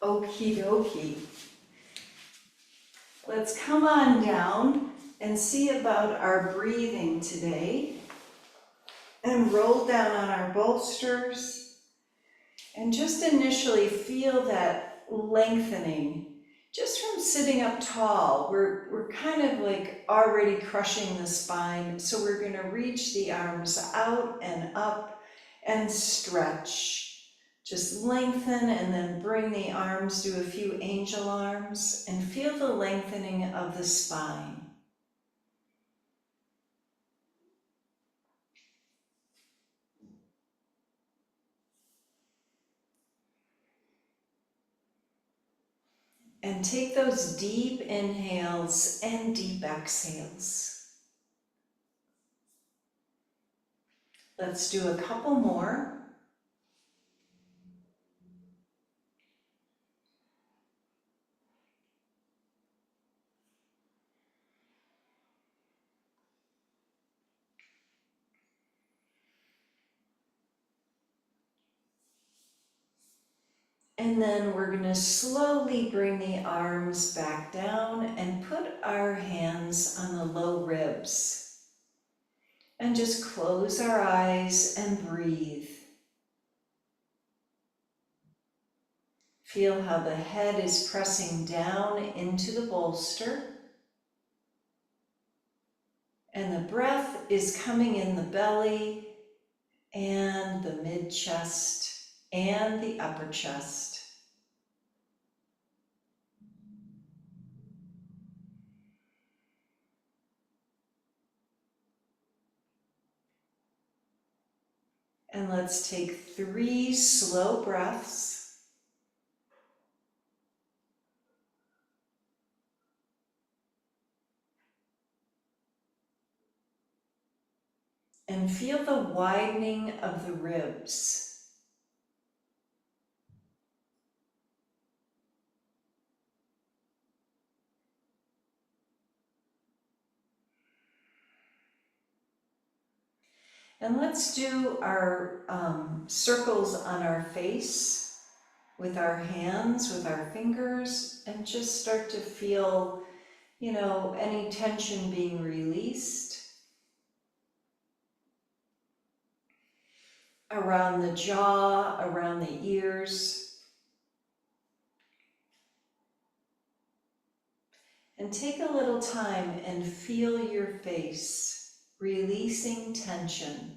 Okie dokie. Let's come on down and see about our breathing today. And roll down on our bolsters and just initially feel that lengthening. Just from sitting up tall, we're kind of like already crushing the spine. So we're gonna reach the arms out and up and stretch. Just lengthen and then bring the arms, do a few angel arms, and feel the lengthening of the spine. And take those deep inhales and deep exhales. Let's do a couple more. And then we're going to slowly bring the arms back down and put our hands on the low ribs. And just close our eyes and breathe. Feel how the head is pressing down into the bolster. And the breath is coming in the belly and the mid-chest and the upper chest. And let's take 3 slow breaths. And feel the widening of the ribs. And let's do our circles on our face with our hands, with our fingers, and just start to feel, any tension being released around the jaw, around the ears. And take a little time and feel your face, releasing tension.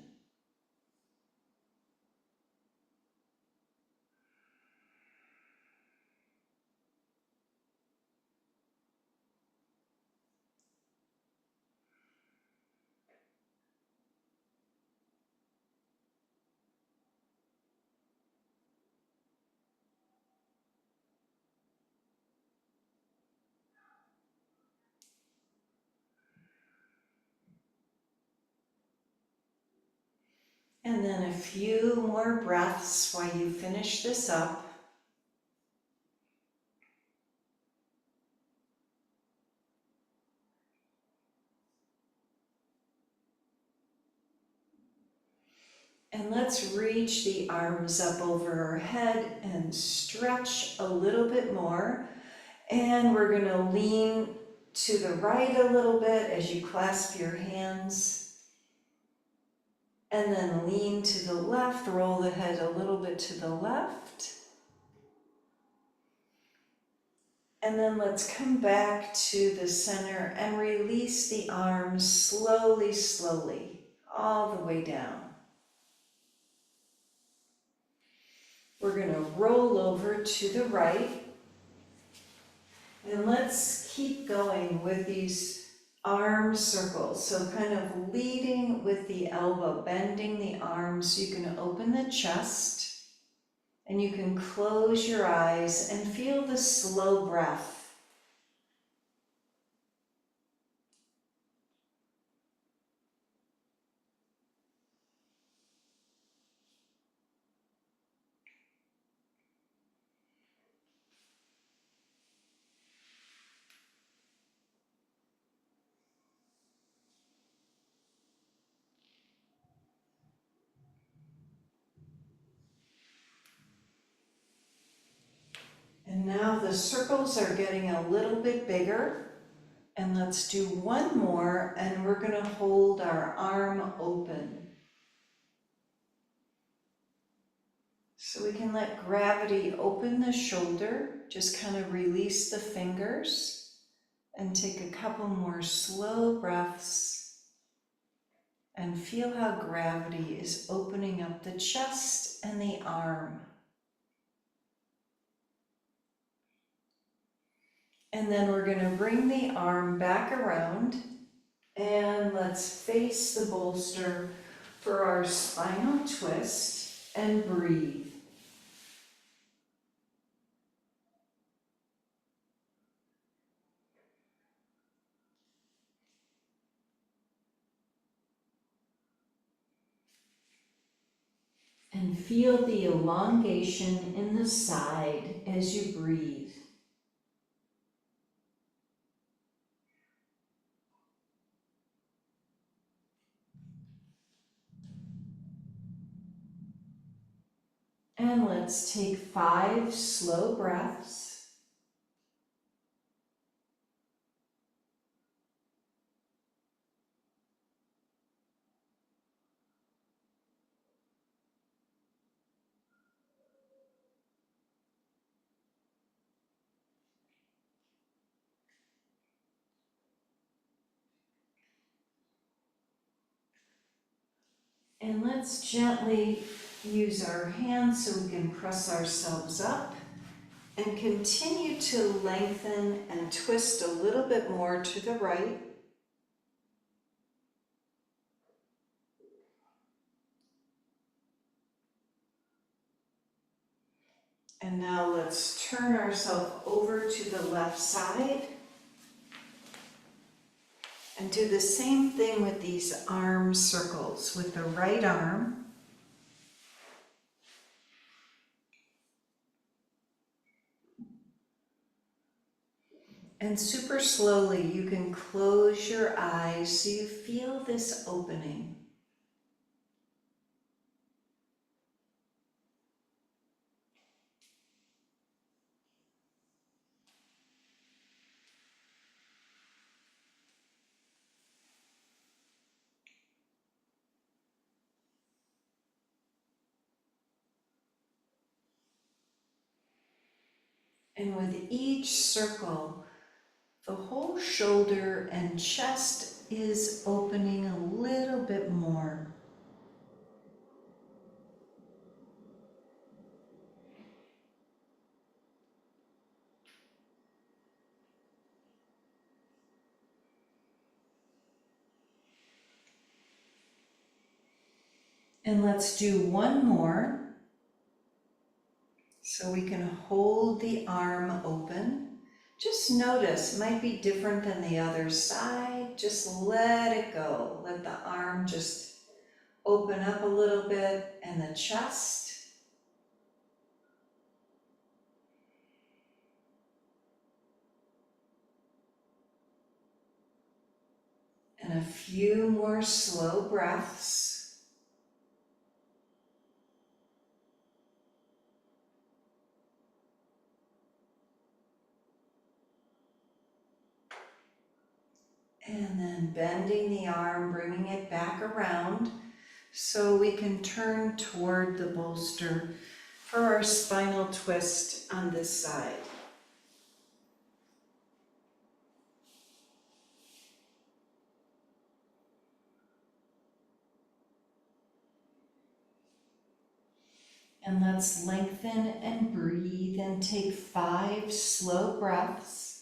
And then a few more breaths while you finish this up. And let's reach the arms up over our head and stretch a little bit more. And we're going to lean to the right a little bit as you clasp your hands. And then lean to the left, roll the head a little bit to the left. And then let's come back to the center and release the arms slowly, slowly, all the way down. We're going to roll over to the right. And let's keep going with these arm circles. So kind of leading with the elbow, bending the arms. You can open the chest and you can close your eyes and feel the slow breath. the circles are getting a little bit bigger. And let's do one more, and we're going to hold our arm open. So we can let gravity open the shoulder, just kind of release the fingers, and take a couple more slow breaths, and feel how gravity is opening up the chest and the arm. And then we're going to bring the arm back around, and let's face the bolster for our spinal twist and breathe. And feel the elongation in the side as you breathe. And let's take 5 slow breaths. And let's gently use our hands so we can press ourselves up and continue to lengthen and twist a little bit more to the right. And now let's turn ourselves over to the left side and do the same thing with these arm circles with the right arm. And super slowly, you can close your eyes so you feel this opening. And with each circle, the whole shoulder and chest is opening a little bit more. And let's do one more. So we can hold the arm open. Just notice, it might be different than the other side. Just let it go. Let the arm just open up a little bit, and the chest. And a few more slow breaths. And then bending the arm, bringing it back around so we can turn toward the bolster for our spinal twist on this side. And let's lengthen and breathe and take 5 slow breaths.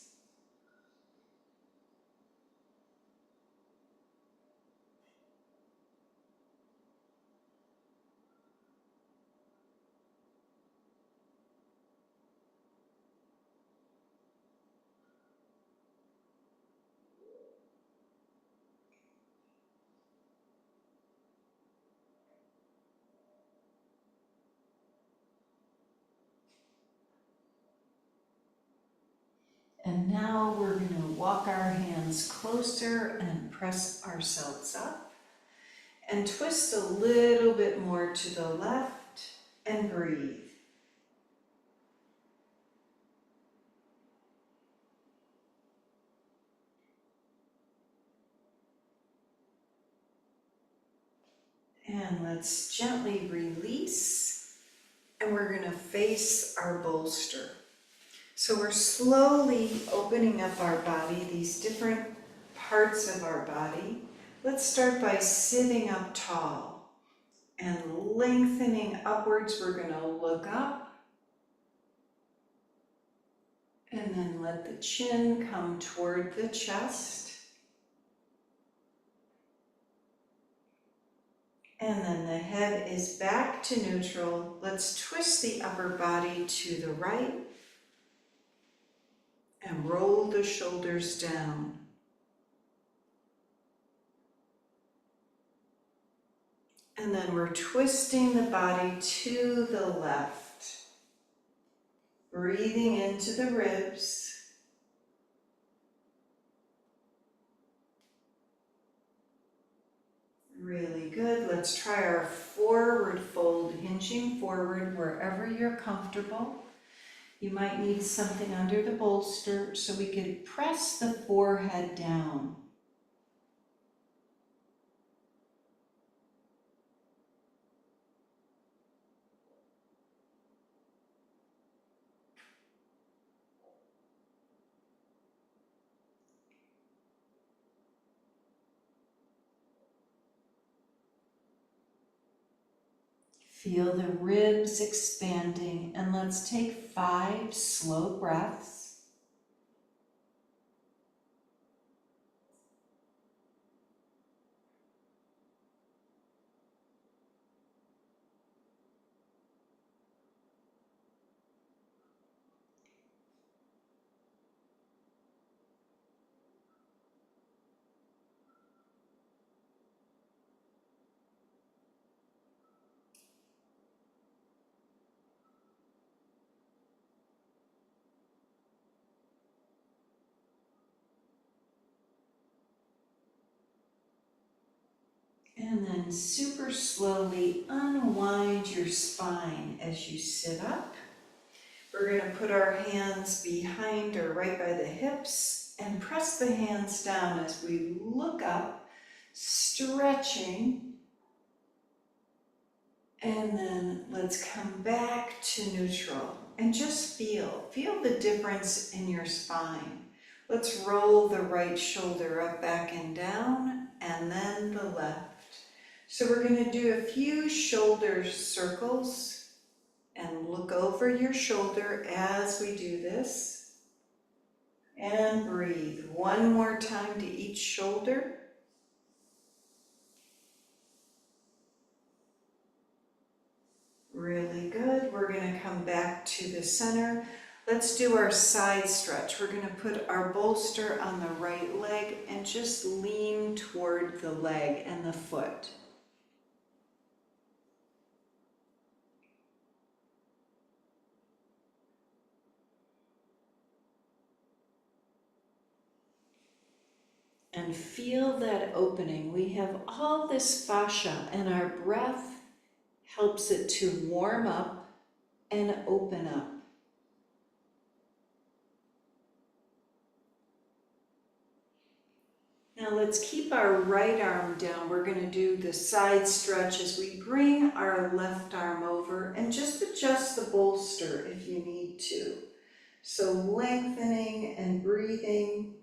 And now we're going to walk our hands closer and press ourselves up and twist a little bit more to the left and breathe. And let's gently release, and we're going to face our bolster. So we're slowly opening up our body, these different parts of our body. Let's start by sitting up tall and lengthening upwards. We're going to look up and then let the chin come toward the chest. And then the head is back to neutral. Let's twist the upper body to the right and roll the shoulders down. And then we're twisting the body to the left. Breathing into the ribs. Really good. Let's try our forward fold, hinging forward wherever you're comfortable. You might need something under the bolster so we can press the forehead down. Feel the ribs expanding, and let's take 5 slow breaths. And then super slowly unwind your spine as you sit up. We're going to put our hands behind or right by the hips and press the hands down as we look up, stretching. And then let's come back to neutral and just feel the difference in your spine. Let's roll the right shoulder up, back and down, and then the left. So we're going to do a few shoulder circles and look over your shoulder as we do this. And breathe. One more time to each shoulder. Really good. We're going to come back to the center. Let's do our side stretch. We're going to put our bolster on the right leg and just lean toward the leg and the foot. And feel that opening. We have all this fascia, and our breath helps it to warm up and open up. Now let's keep our right arm down. We're going to do the side stretch as we bring our left arm over and just adjust the bolster if you need to. So lengthening and breathing.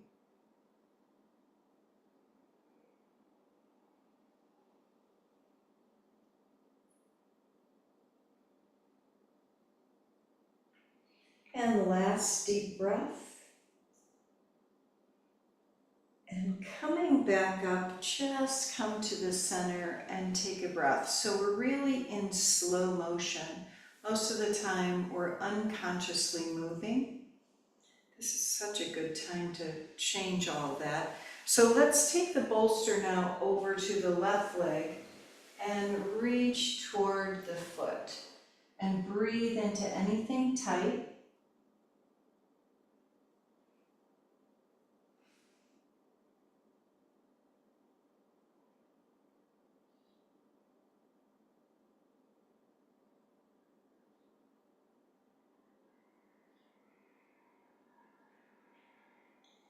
And last deep breath. And coming back up, just come to the center and take a breath. So we're really in slow motion. Most of the time we're unconsciously moving. This is such a good time to change all that. So let's take the bolster now over to the left leg and reach toward the foot. And breathe into anything tight.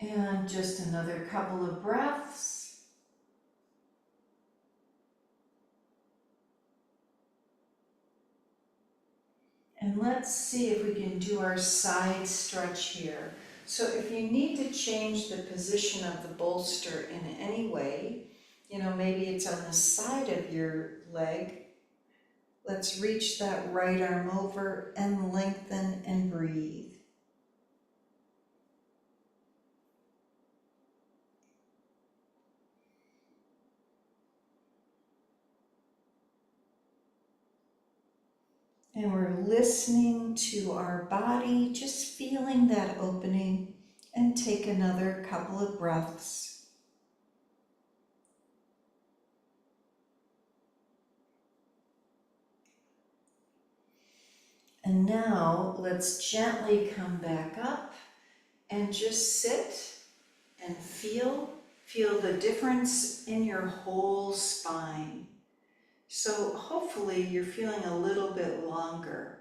And just another couple of breaths. And let's see if we can do our side stretch here. So if you need to change the position of the bolster in any way, maybe it's on the side of your leg, let's reach that right arm over and lengthen and breathe. And we're listening to our body, just feeling that opening, and take another couple of breaths. And now let's gently come back up and just sit and feel the difference in your whole spine. So hopefully you're feeling a little bit longer.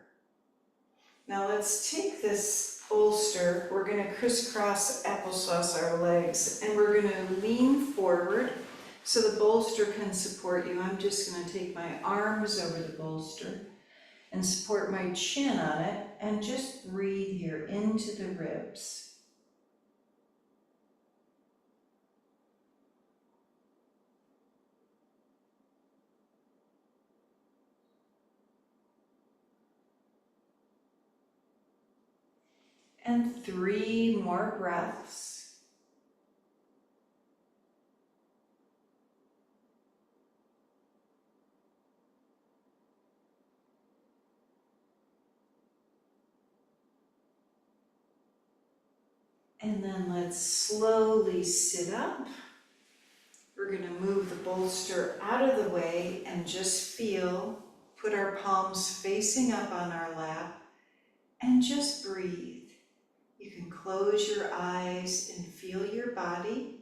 Now let's take this bolster, we're going to crisscross applesauce our legs, and we're going to lean forward so the bolster can support you. I'm just going to take my arms over the bolster and support my chin on it, and just breathe here into the ribs. And 3 more breaths. And then let's slowly sit up. We're going to move the bolster out of the way and just put our palms facing up on our lap and just breathe. You can close your eyes and feel your body.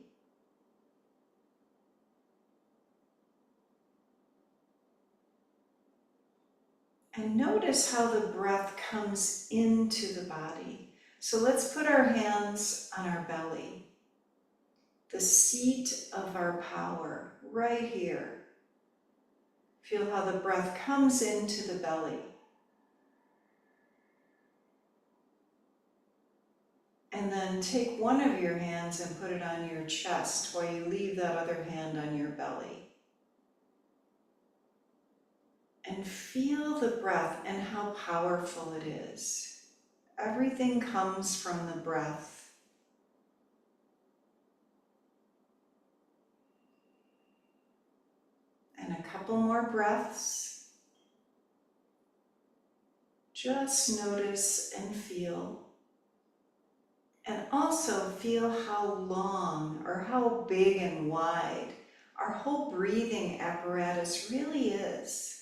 And notice how the breath comes into the body. So let's put our hands on our belly, the seat of our power, right here. Feel how the breath comes into the belly. And then take one of your hands and put it on your chest while you leave that other hand on your belly. And feel the breath and how powerful it is. Everything comes from the breath. And a couple more breaths. Just notice and feel. And also feel how long or how big and wide our whole breathing apparatus really is.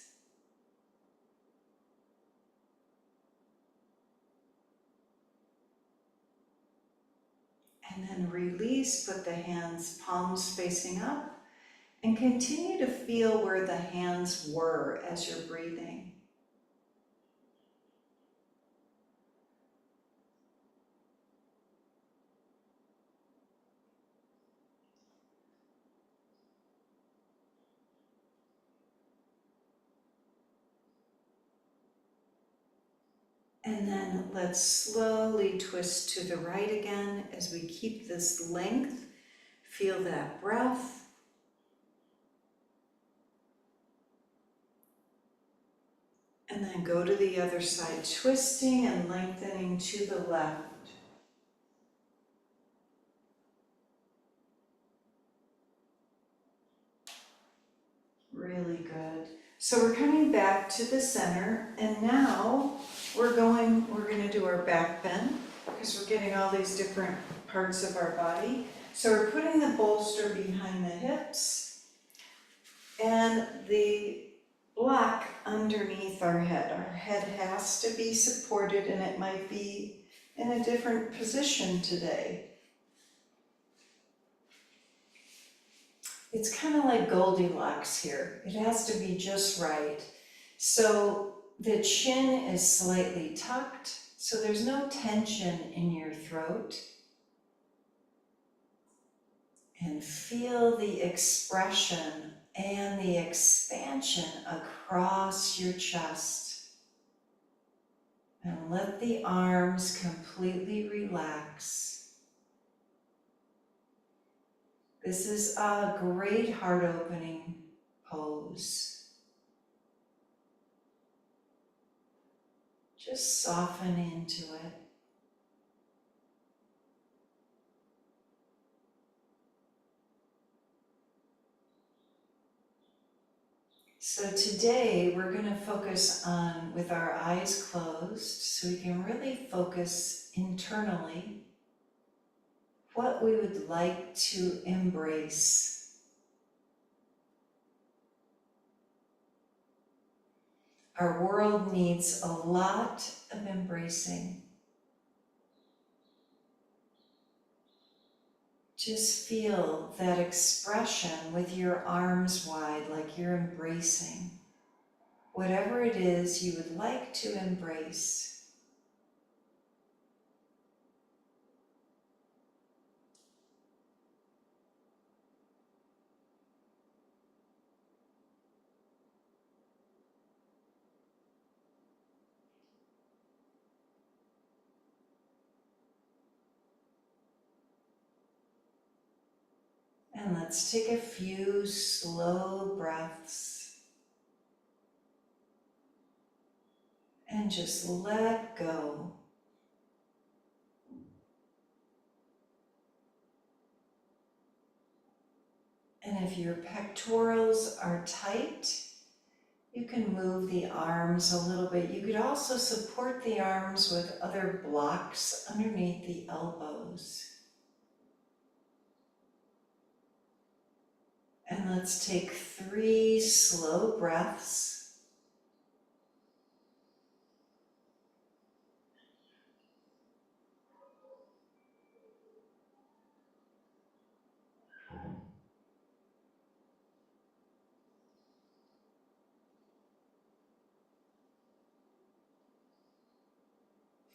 And then release, put the hands, palms facing up, and continue to feel where the hands were as you're breathing. And then let's slowly twist to the right again as we keep this length. Feel that breath. And then go to the other side, twisting and lengthening to the left. Really good. So we're coming back to the center, and now we're going to do our back bend because we're getting all these different parts of our body. So we're putting the bolster behind the hips and the block underneath our head. Our head has to be supported, and it might be in a different position today. It's kind of like Goldilocks here. It has to be just right. So the chin is slightly tucked, so there's no tension in your throat. And feel the expression and the expansion across your chest. And let the arms completely relax. This is a great heart opening pose. Just soften into it. So today we're going to focus on, with our eyes closed, so we can really focus internally what we would like to embrace. Our world needs a lot of embracing. Just feel that expression with your arms wide, like you're embracing whatever it is you would like to embrace. And let's take a few slow breaths and just let go. And if your pectorals are tight, you can move the arms a little bit. You could also support the arms with other blocks underneath the elbows. And let's take 3 slow breaths.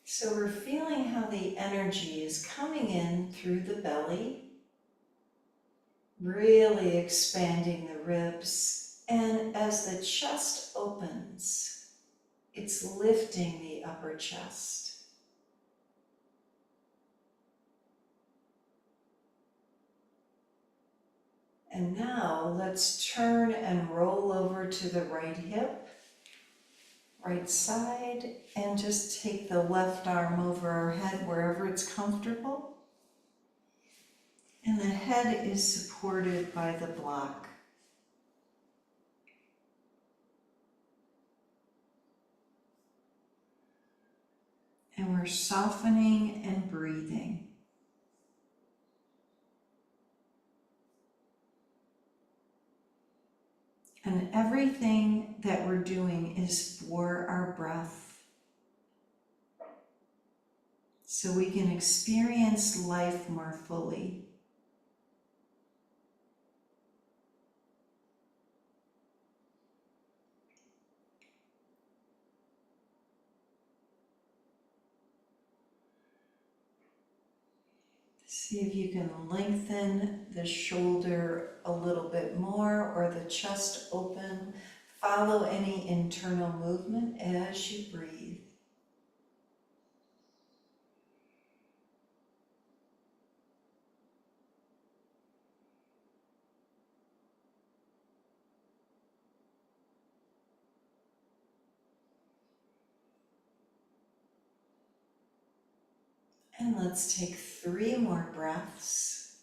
So we're feeling how the energy is coming in through the belly, really expanding the ribs. And as the chest opens, it's lifting the upper chest. And now let's turn and roll over to the right hip, right side, and just take the left arm over our head wherever it's comfortable. And the head is supported by the block. And we're softening and breathing. And everything that we're doing is for our breath. So we can experience life more fully. See if you can lengthen the shoulder a little bit more or the chest open. Follow any internal movement as you breathe. And let's take 3 more breaths.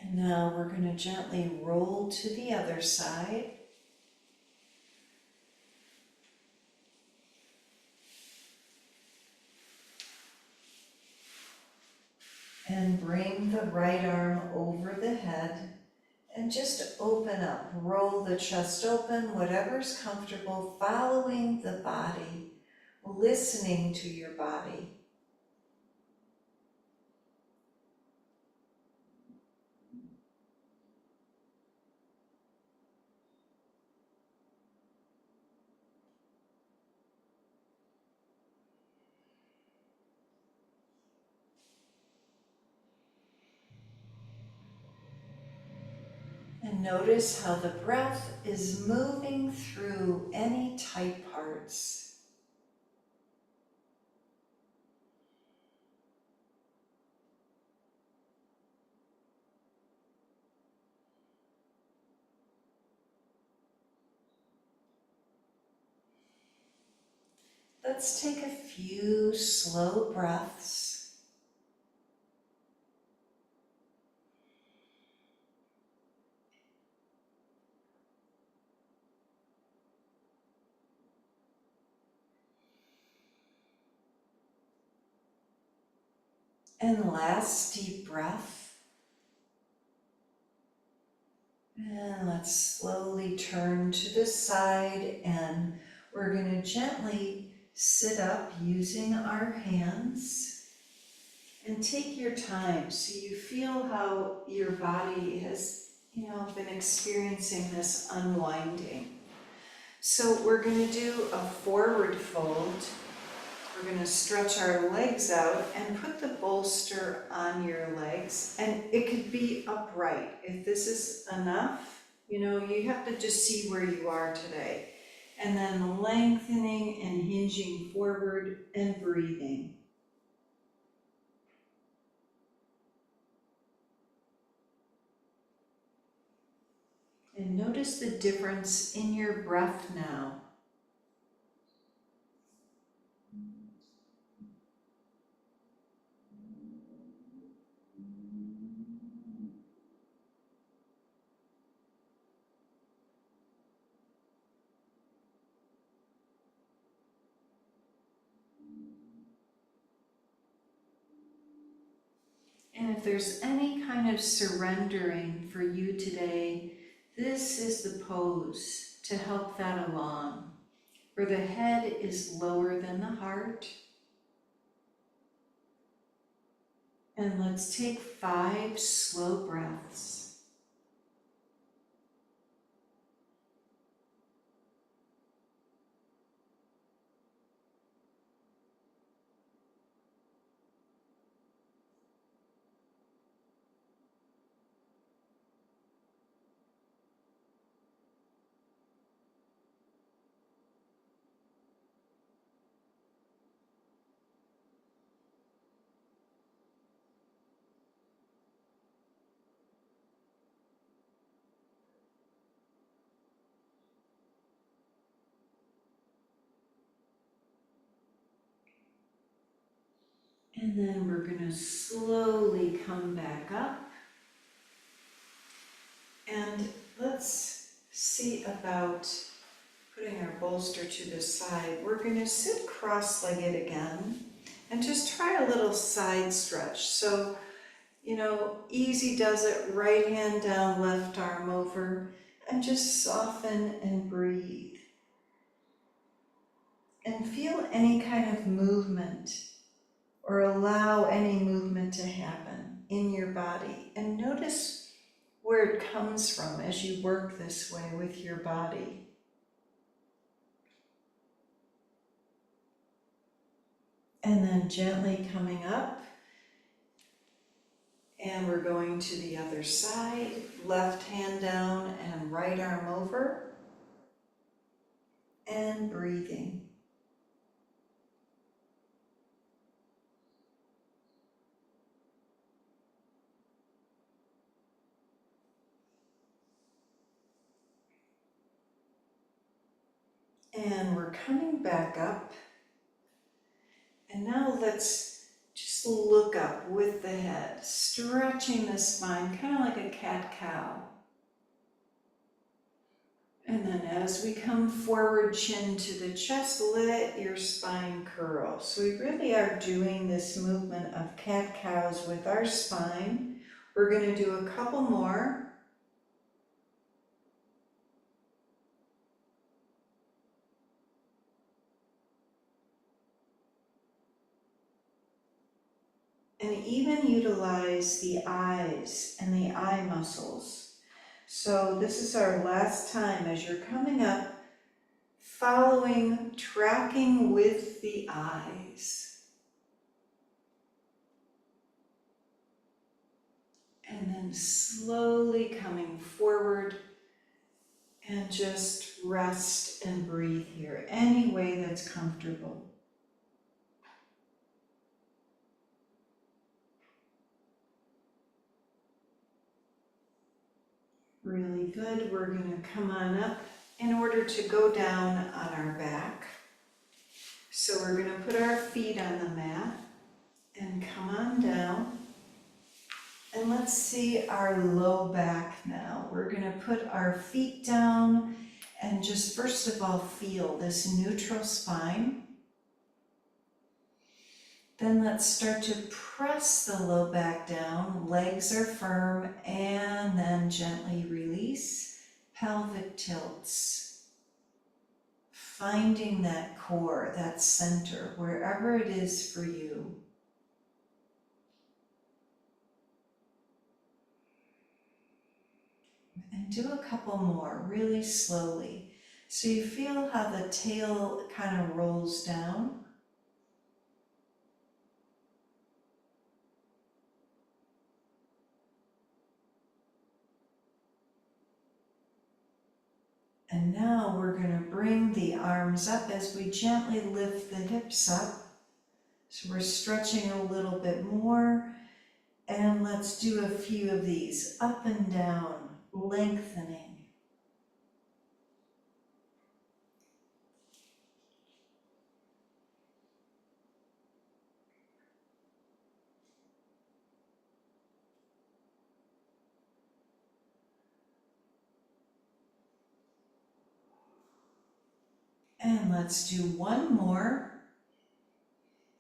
And now we're going to gently roll to the other side. And bring the right arm over the head and just open up. Roll the chest open, whatever's comfortable, following the body, listening to your body. notice how the breath is moving through any tight parts. Let's take a few slow breaths. And last deep breath. And let's slowly turn to the side, and we're going to gently sit up using our hands. And take your time so you feel how your body has, been experiencing this unwinding. So we're going to do a forward fold. We're going to stretch our legs out and put the bolster on your legs. And it could be upright. If this is enough, you have to just see where you are today. And then lengthening and hinging forward and breathing. And notice the difference in your breath now. And if there's any kind of surrendering for you today, this is the pose to help that along, where the head is lower than the heart. And let's take 5 slow breaths. And then we're going to slowly come back up. And let's see about putting our bolster to the side. We're going to sit cross-legged again and just try a little side stretch. So, easy does it, right hand down, left arm over, and just soften and breathe. And feel any kind of movement, or allow any movement to happen in your body. And notice where it comes from as you work this way with your body. And then gently coming up. And we're going to the other side, left hand down and right arm over. And breathing. And we're coming back up. And now let's just look up with the head, stretching the spine, kind of like a cat-cow. And then as we come forward, chin to the chest, let your spine curl. So we really are doing this movement of cat-cows with our spine. We're going to do a couple more. And even utilize the eyes and the eye muscles. So this is our last time as you're coming up, following, tracking with the eyes. And And then slowly coming forward and just rest and breathe here, any way that's comfortable. Really good. We're going to come on up in order to go down on our back. So we're going to put our feet on the mat and come on down. And let's see our low back now. We're going to put our feet down and just first of all feel this neutral spine. Then let's start to press the low back down. Legs are firm, and then gently release. Pelvic tilts. Finding that core, that center, wherever it is for you. And do a couple more, really slowly. So you feel how the tail kind of rolls down. And now we're going to bring the arms up as we gently lift the hips up. So we're stretching a little bit more. And let's do a few of these, up and down, lengthening. And let's do one more.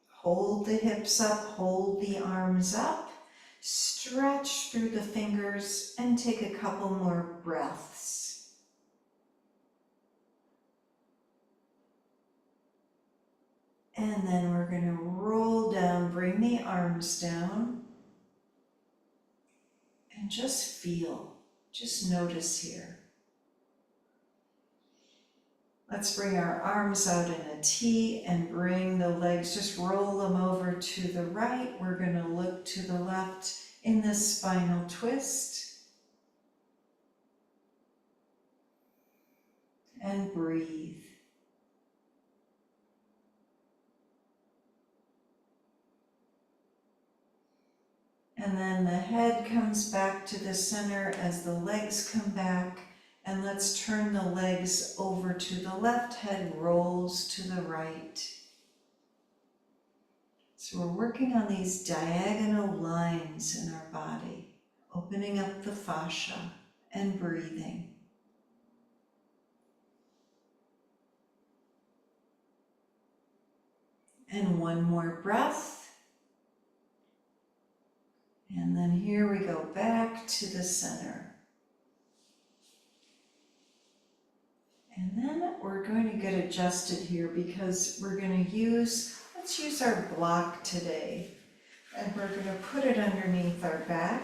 Hold the hips up, hold the arms up, stretch through the fingers, and take a couple more breaths. And then we're going to roll down, bring the arms down, and just feel, just notice here. Let's bring our arms out in a T and bring the legs, just roll them over to the right. We're going to look to the left in the spinal twist. And breathe. And then the head comes back to the center as the legs come back. And let's turn the legs over to the left, head rolls to the right. So we're working on these diagonal lines in our body, opening up the fascia and breathing. And one more breath. And then here we go back to the center. And then we're going to get adjusted here because we're going to let's use our block today. And we're going to put it underneath our back.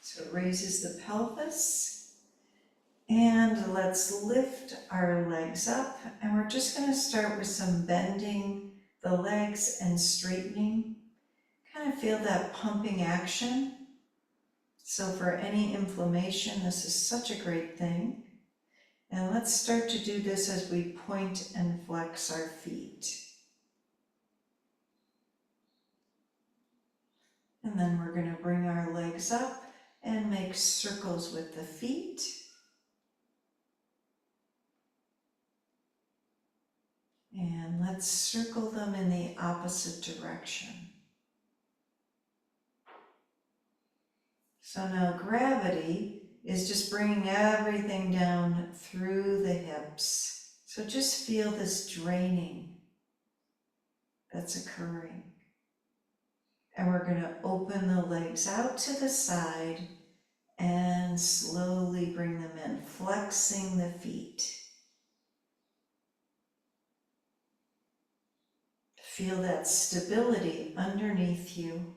So it raises the pelvis. And let's lift our legs up. And we're just going to start with some bending the legs and straightening. Kind of feel that pumping action. So for any inflammation, this is such a great thing. And let's start to do this as we point and flex our feet. And then we're going to bring our legs up and make circles with the feet. And let's circle them in the opposite direction. So now gravity is just bringing everything down through the hips. So just feel this draining that's occurring. And we're going to open the legs out to the side and slowly bring them in, flexing the feet. Feel that stability underneath you.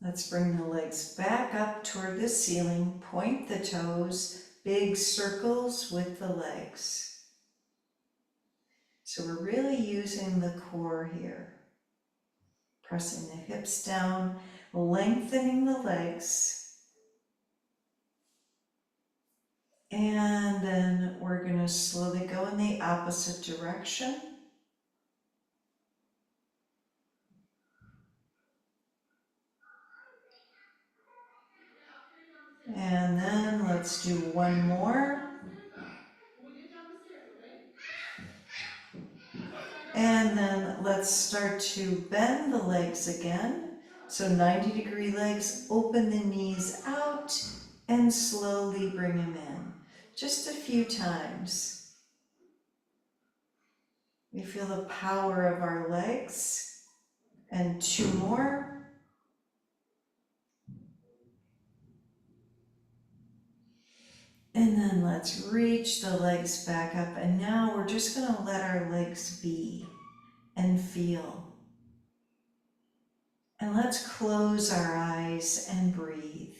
Let's bring the legs back up toward the ceiling, point the toes, big circles with the legs. So we're really using the core here. Pressing the hips down, lengthening the legs. And then we're going to slowly go in the opposite direction. And then let's do one more. And then let's start to bend the legs again. So 90-degree legs, open the knees out and slowly bring them in. Just a few times. We feel the power of our legs. And two more. And then let's reach the legs back up. And now we're just going to let our legs be and feel. And let's close our eyes and breathe.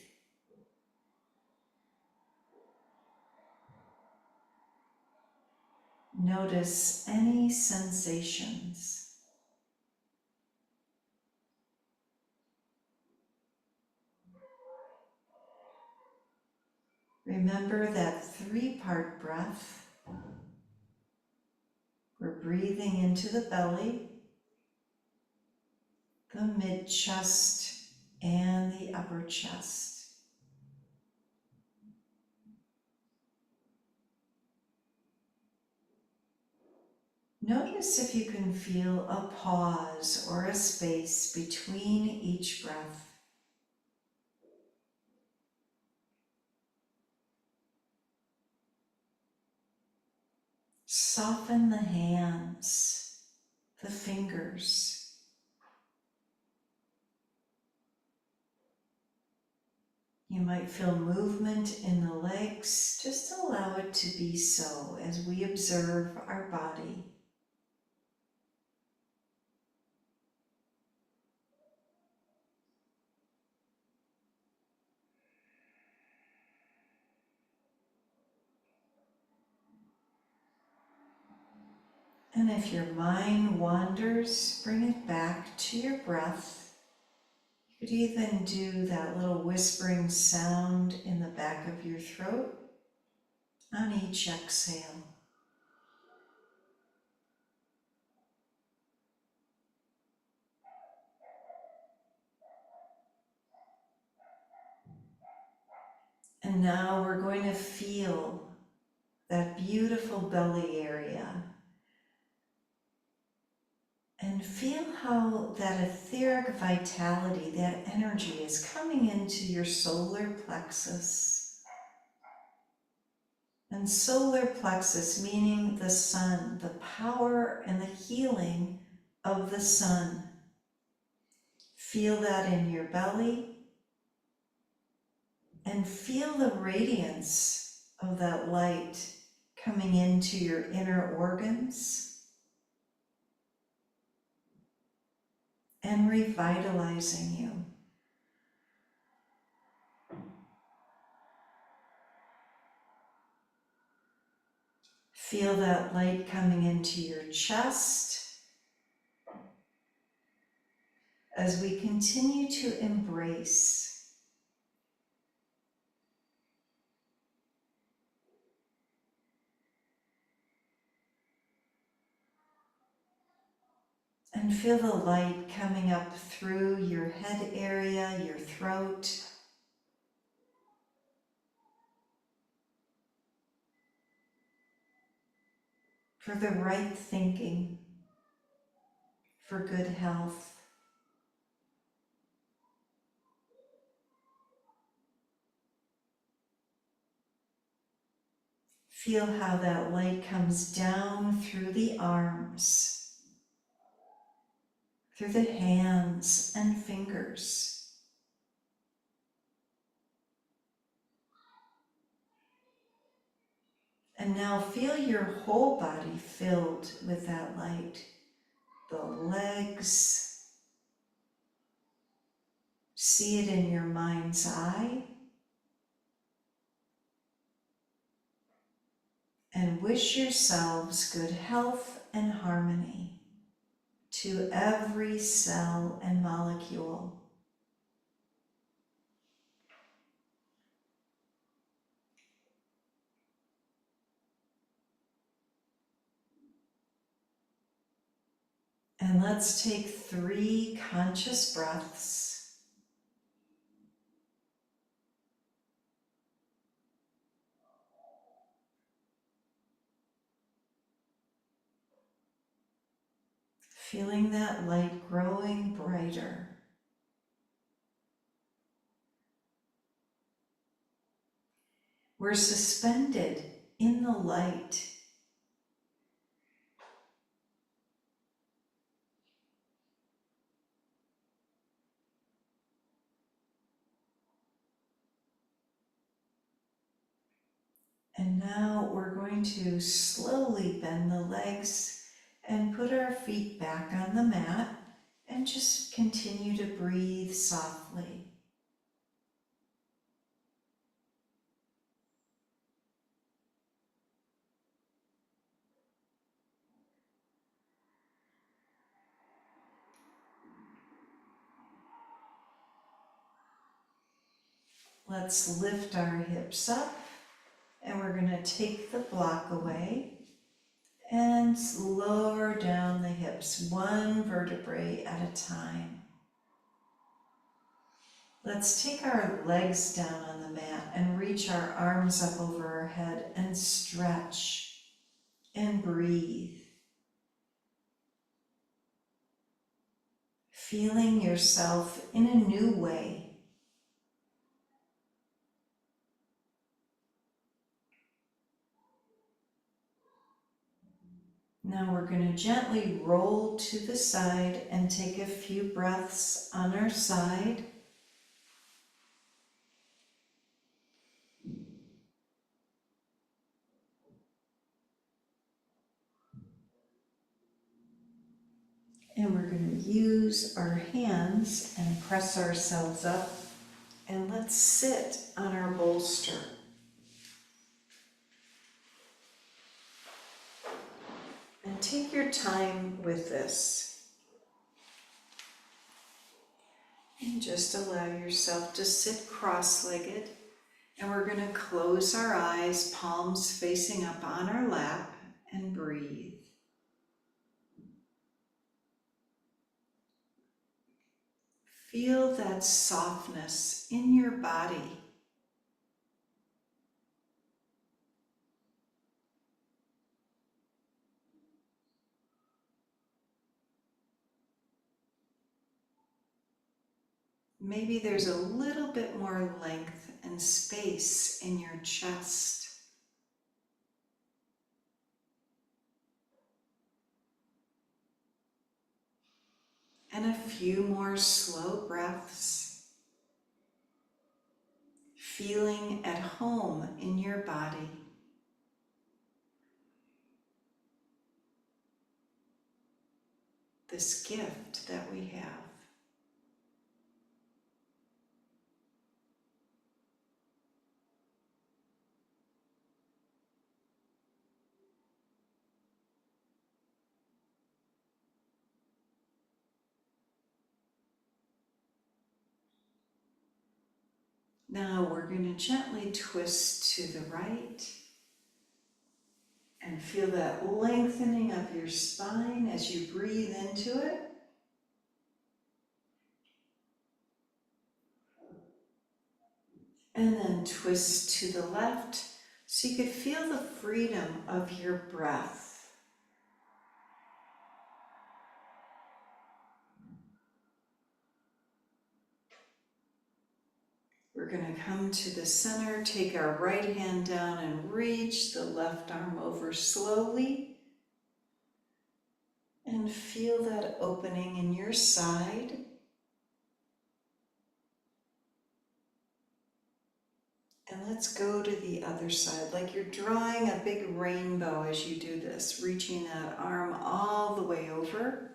Notice any sensations. Remember that 3-part breath. We're breathing into the belly, the mid-chest, and the upper chest. Notice if you can feel a pause or a space between each breath. Soften the hands, the fingers. You might feel movement in the legs. Just allow it to be so as we observe our body. And if your mind wanders, bring it back to your breath. You could even do that little whispering sound in the back of your throat on each exhale. And now we're going to feel that beautiful belly area. And feel how that etheric vitality, that energy is coming into your solar plexus. And solar plexus meaning the sun, the power and the healing of the sun. Feel that in your belly and feel the radiance of that light coming into your inner organs and revitalizing you. Feel that light coming into your chest as we continue to embrace. And feel the light coming up through your head area, your throat. For the right thinking, for good health. Feel how that light comes down through the arms, through the hands and fingers. And now feel your whole body filled with that light. The legs. See it in your mind's eye. and wish yourselves good health and harmony to every cell and molecule. And let's take 3 conscious breaths. Feeling that light growing brighter. We're suspended in the light. And now we're going to slowly bend the legs and put our feet back on the mat and just continue to breathe softly. Let's lift our hips up, and we're going to take the block away and lower down the hips, 1 vertebrae at a time. Let's take our legs down on the mat and reach our arms up over our head and stretch and breathe. Feeling yourself in a new way. Now we're going to gently roll to the side and take a few breaths on our side. And we're going to use our hands and press ourselves up. And let's sit on our bolster. And take your time with this. And just allow yourself to sit cross-legged. And we're going to close our eyes, palms facing up on our lap, and breathe. Feel that softness in your body. Maybe there's a little bit more length and space in your chest. And a few more slow breaths. Feeling at home in your body. This gift that we have. Now we're going to gently twist to the right and feel that lengthening of your spine as you breathe into it. And then twist to the left so you could feel the freedom of your breath. We're going to come to the center, take our right hand down and reach the left arm over slowly. And feel that opening in your side. And let's go to the other side, like you're drawing a big rainbow as you do this, reaching that arm all the way over.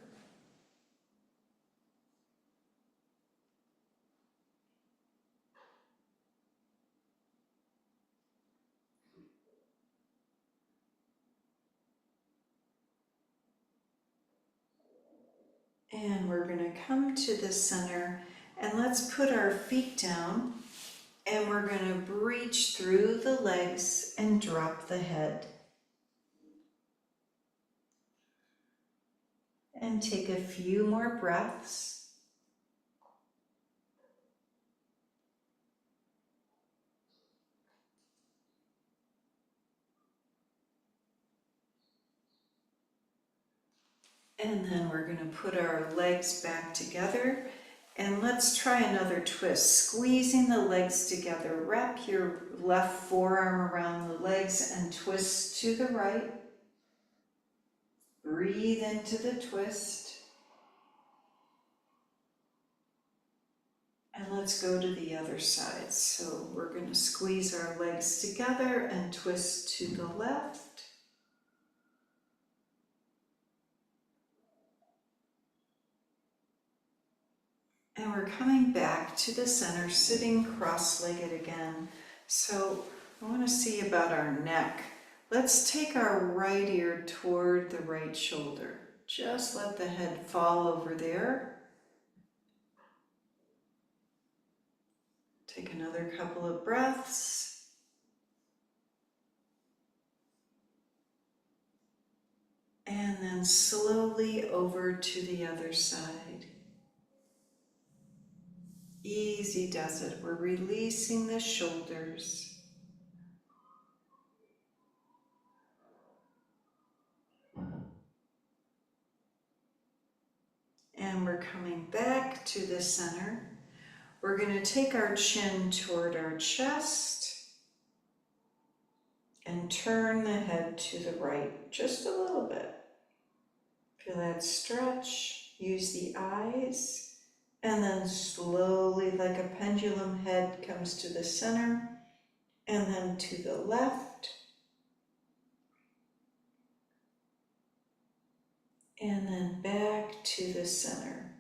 And we're gonna come to the center and let's put our feet down and we're gonna reach through the legs and drop the head. And take a few more breaths. And then we're going to put our legs back together and let's try another twist. Squeezing the legs together. Wrap your left forearm around the legs and twist to the right. Breathe into the twist. And let's go to the other side. So we're going to squeeze our legs together and twist to the left. And we're coming back to the center, sitting cross-legged again. So I want to see about our neck. Let's take our right ear toward the right shoulder. Just let the head fall over there. Take another couple of breaths. And then slowly over to the other side. Easy does it. We're releasing the shoulders. And we're coming back to the center. We're going to take our chin toward our chest and turn the head to the right just a little bit. Feel that stretch. Use the eyes. And then slowly, like a pendulum, head comes to the center and then to the left. And then back to the center.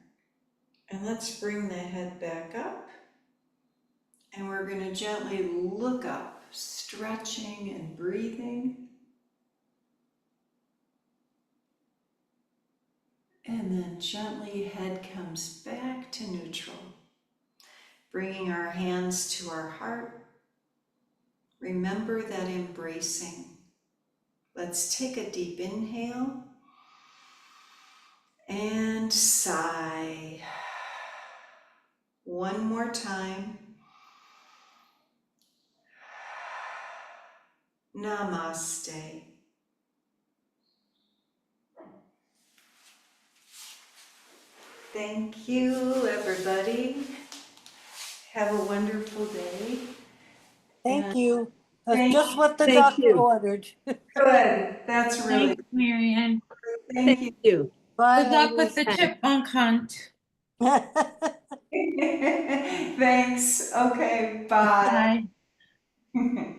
And let's bring the head back up. And we're going to gently look up, stretching and breathing. And then gently head comes back to neutral. Bringing our hands to our heart. Remember that embracing. Let's take a deep inhale and sigh. One more time. Namaste. Thank you, everybody. Have a wonderful day. Thank you. That's Thank just what the Thank doctor you. ordered. Good. That's really Thanks, Marianne. thank you. You. Bye, Good luck with the Thanks. chipmunk hunt. Iris. Thanks. Okay. Bye. Bye.